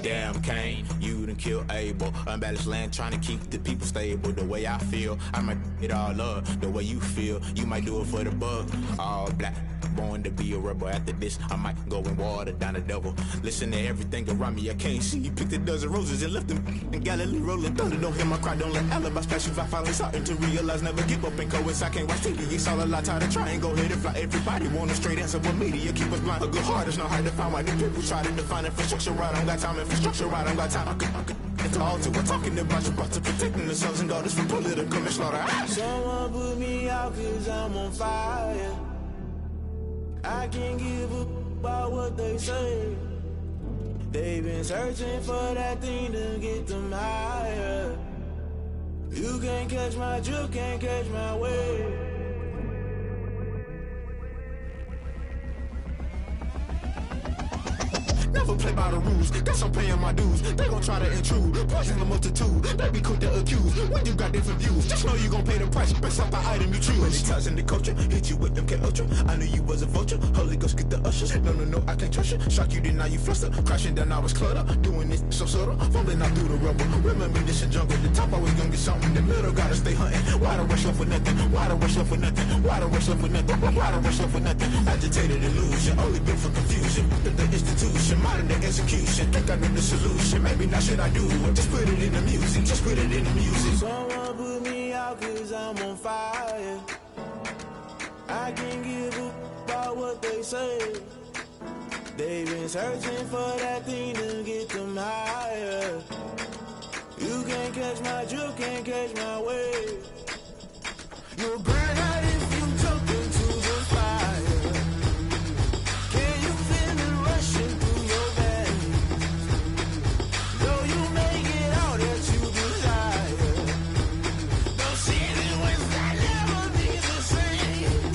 Damn, Kane, you done killed Abel. Unbalanced land, trying to keep the people stable. The way I feel, I might it all up. The way you feel, you might do it for the bug. All black, born to be a rebel. After this, I might go and water down the devil. Listen to everything around me, I can't see. Picked a dozen roses and left them in Galilee rolling thunder. Don't hear my cry, don't let alibis pass you. I finally starting to realize, never give up and coincide. Can't watch TV, it's all a lot. Tired of trying, go ahead and fly. Everybody want a straight answer, but media keep us blind. A good heart is not hard to find. Why the people try to define infrastructure right? I don't got time, infrastructure right, I don't got time. I could it's all to we're talking about you, about to protecting the sons and daughters from political and slaughter. Someone put me out cause I'm on fire. I can't give up about what they say. They've been searching for that thing to get them higher. You can't catch my drift, can't catch my wave. Never play by the rules, guess I'm paying my dues. They gon' try to intrude, poison the multitude. They be quick to accuse, when you got different views. Just know you gon' pay the price, based off the item you choose. Many times in the culture, hit you with them K Ultra. I knew you was a vulture, Holy Ghost get the ushers. No, I can't trust you. Shock you, then now you fluster. Crashing down, I was cluttered. Doing this so subtle, falling out through the rubble. Remember this in jungle, the top always gonna get something. The middle gotta stay hunting. Why the rush left for nothing? Why the rush left for nothing? Why the rush left for nothing? Why the rush left for nothing? Agitated illusion, only built for confusion. The institution, modern day execution. Think I know the solution. Maybe not should I do it? Just put it in the music. Just put it in the music. Someone put me out cause I'm on fire. I can't give up about what they say. They've been searching for that thing to get them higher. You can't catch my drift, can't catch my wave. You'll burn out if you jump into the fire. Can you feel it rushing through your veins? Though you may get all that you desire, don't see it when that never be the same.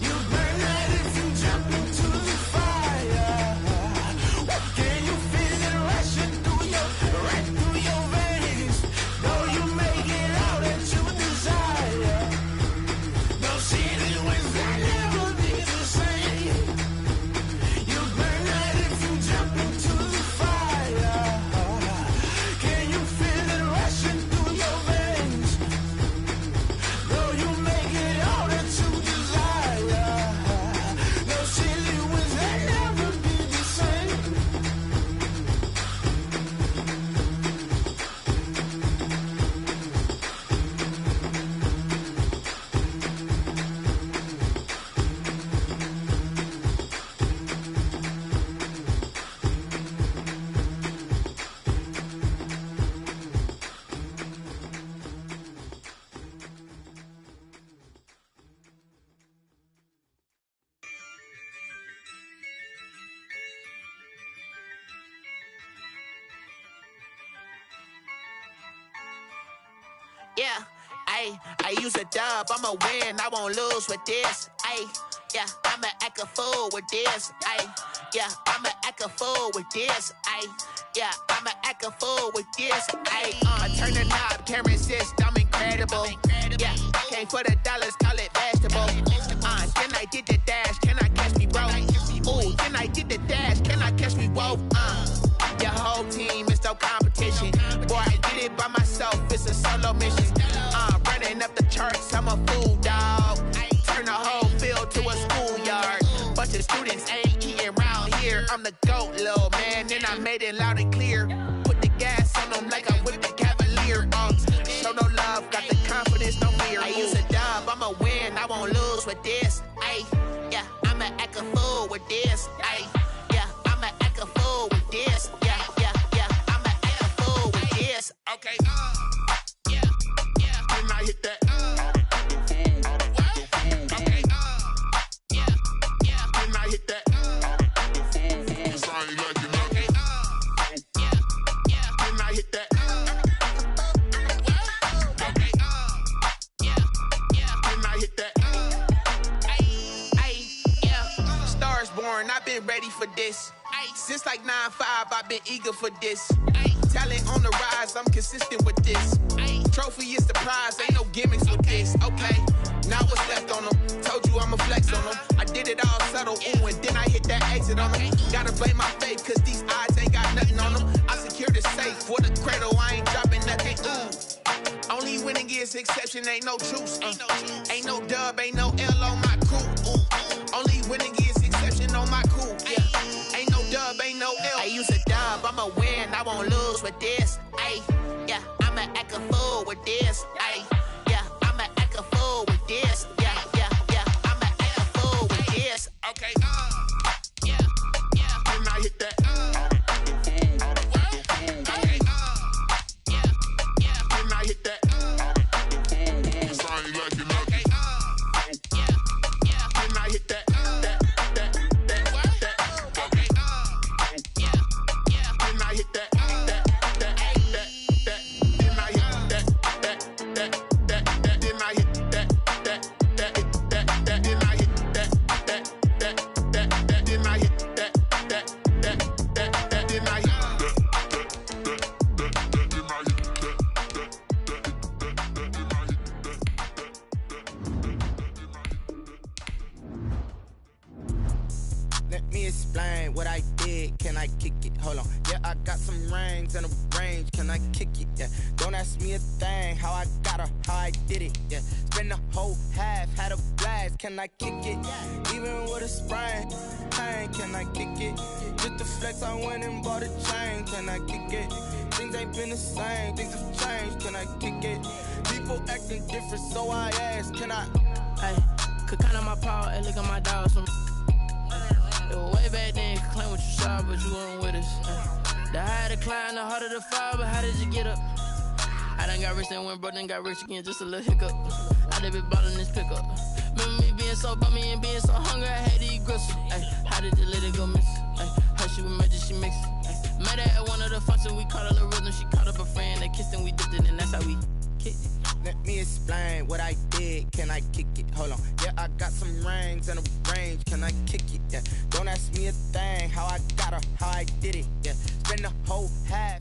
You burn out if you jump into the fire. Can you feel it rushing through your veins? Though you may get all that you desire. Yeah, ayy, I use a dub, I'ma win, I won't lose with this, ayy. Yeah, I'ma act a fool with this, ayy. Yeah, I'ma act a fool with this, ayy. Yeah, I'ma act a fool with this, ayy. Turn the knob, camera insist, I'm incredible. Yeah, came for the dollars, call it vegetable. Then I did the dash, can I catch me, bro? Ooh, then I did the dash, can I catch me, whoa? Your whole team is no competition. Boy, I did it by myself, it's a solo mission. Running up the charts, I'm a fool, dog. Turn the whole field to a schoolyard. Bunch of students ain't eating round here. I'm the GOAT, little man, and I made it loud and clear. Put the gas on them like I whipped the Cavalier. Show no love, got the confidence, no fear. I use a dub, I'ma win, I won't lose with this. Ayy, yeah, I'ma act a fool with this. Ayy, yeah, I'ma act a fool with this. Yeah, yeah, yeah, I'ma act a fool with this. Okay, yeah, yeah. When I hit that, okay, yeah, yeah. When I hit that, it's I ain't like it. Okay, yeah, yeah. When I hit that, okay, yeah, yeah. When I hit that, ay, yeah. Stars born, I've been ready for this. Since like 9-5, I've been eager for this. Talent on the rise, I'm consistent with this. Trophy is the prize, ain't no gimmicks with this. Okay, now what's left on them? Told you I'ma flex on them. I did it all subtle, ooh, and then I hit that exit on them. Gotta blame my faith, cause these odds ain't got nothing on them. I secure the safe for the cradle, I ain't dropping nothing, ooh. Only winning is exception, ain't no truce. Ain't no dub, ain't no L on my crew. Ooh. Only winning is exception on my crew. Yeah. Ain't no dub, ain't no L. I use a dub, I'ma win, I won't lose with this. Ay, yeah, I'ma act a fool with this. Ay, yeah, I'ma act a fool with this. Yeah, yeah, yeah, I'ma act a fool with this. Okay, yeah, yeah. When I hit that, okay, yeah, yeah. When I hit that, it's I ain't like it. Okay, yeah, yeah. When I hit that, okay, yeah, yeah. When I hit that, then I hit that, then I hit that, then I hit that, then I hit that, then I hit Let me explain what I did. Can I kick it? Hold on. Yeah, I got some rings and a range. Can I kick it? Yeah. Don't ask me a thing. How I got her, how I did it. Yeah. Spend the whole half, had a blast. Can I kick it? Even with a sprain. Pain, can I kick it? Just to flex, I went and bought a chain. Can I kick it? Things ain't been the same. Things have changed. Can I kick it? People acting different, so I ask. Can I? Hey, could count on my power and look at my dogs from. It was way back then, could claim what you saw, but you weren't with us. The higher the climb, the harder the fall, but how did you get up? I done got rich and went broke, then got rich again, just a little hiccup. I done been ballin' this pickup. Remember me being so bummy and being so hungry, I had to eat gristle. Ay, how did you let it go miss? Ay, how she was magic, she mixed. Met her at one of the functions, we caught a little rhythm, she caught up a friend, they kissed and we dipped it, and that's how we kicked it. Let me explain what I did. Can I kick it? Hold on. Yeah, I got some rings and a range. Can I kick it? Yeah. Don't ask me a thing. How I got her, how I did it. Yeah. Spend the whole half.